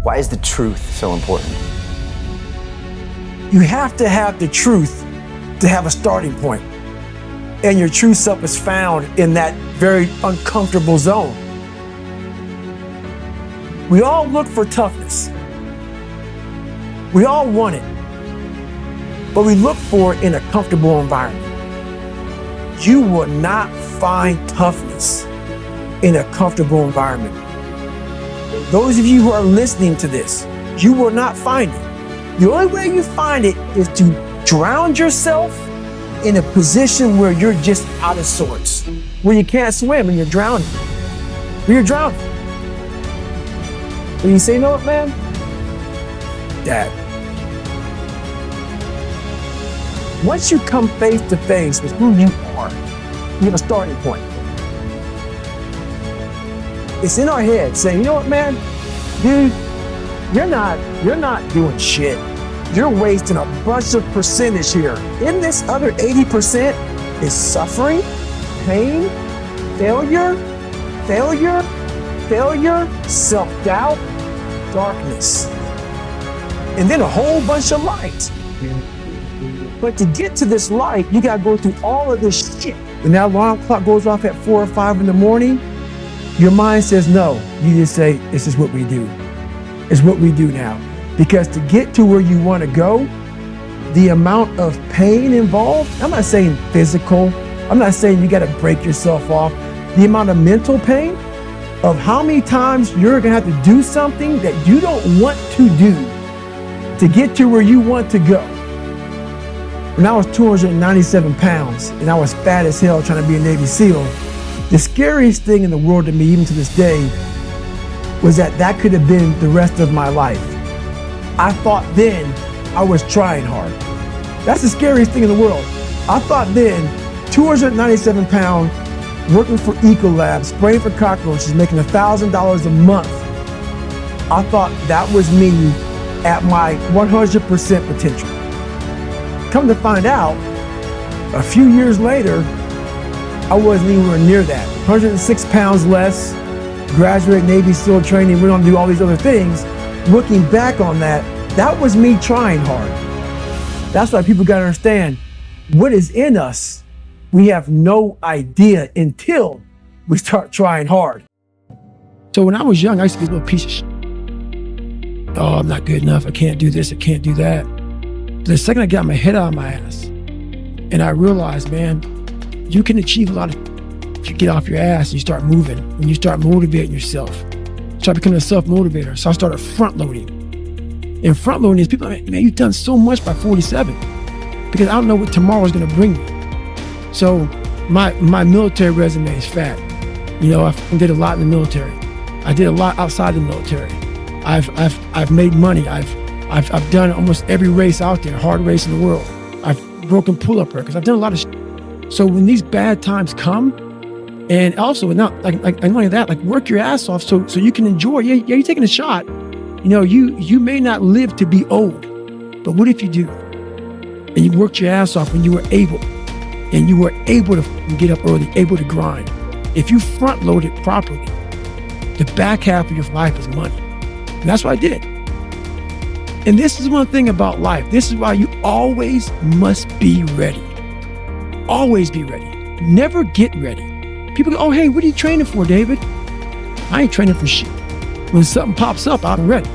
Why is the truth so important? You have to have the truth to have a starting point. And your true self is found in that very uncomfortable zone. We all look for toughness. We all want it. But we look for it in a comfortable environment. You will not find toughness in a comfortable environment. Those of you who are listening to this, you will not find it. The only way you find it is to drown yourself in a position where you're just out of sorts, where you can't swim and you're drowning. You're drowning. And you say, you know what, man? Dad. Once you come face to face with who you are, you have a starting point. It's in our head saying, you know what, man? Dude, you're not doing shit. You're wasting a bunch of percentage here. In this other 80% is suffering, pain, failure, self-doubt, darkness, and then a whole bunch of light. But to get to this light, you gotta go through all of this shit. When that alarm clock goes off at 4 or 5 in the morning, your mind says no. You just say, this is what we do. It's what we do now. Because to get to where you want to go, the amount of pain involved, I'm not saying physical, I'm not saying you got to break yourself off. The amount of mental pain of how many times you're going to have to do something that you don't want to do to get to where you want to go. When I was 297 pounds and I was fat as hell trying to be a Navy SEAL, the scariest thing in the world to me, even to this day, was that could have been the rest of my life. I thought then I was trying hard. That's the scariest thing in the world. I thought then, 297 pounds, working for Ecolab, spraying for cockroaches, making $1,000 a month. I thought that was me at my 100% potential. Come to find out, a few years later, I wasn't anywhere near that. 106 pounds less, graduate Navy SEAL training, went on to do all these other things. Looking back on that, that was me trying hard. That's why people gotta understand, what is in us, we have no idea until we start trying hard. So when I was young, I used to be a little piece of shit. Oh, I'm not good enough, I can't do this, I can't do that. But the second I got my head out of my ass, and I realized, man, you can achieve a lot if you get off your ass and you start moving, when you start motivating yourself. Start becoming a self-motivator. So I started front-loading. And front-loading is people are like, man, you've done so much by 47 because I don't know what tomorrow's gonna bring me. So my military resume is fat. You know, I did a lot in the military. I did a lot outside the military. I've made money. I've done almost every race out there, hard race in the world. I've broken pull-up records. I've done a lot of shit. So when these bad times come, and also not like only that, like work your ass off so you can enjoy. Yeah, you're taking a shot. You know, you may not live to be old, but what if you do? And you worked your ass off when you were able, and you were able to get up early, able to grind. If you front load it properly, the back half of your life is money. And that's what I did. And this is one thing about life. This is why you always must be ready. Always be ready. Never get ready. People go, oh, hey, what are you training for, David? I ain't training for shit. When something pops up, I'm ready.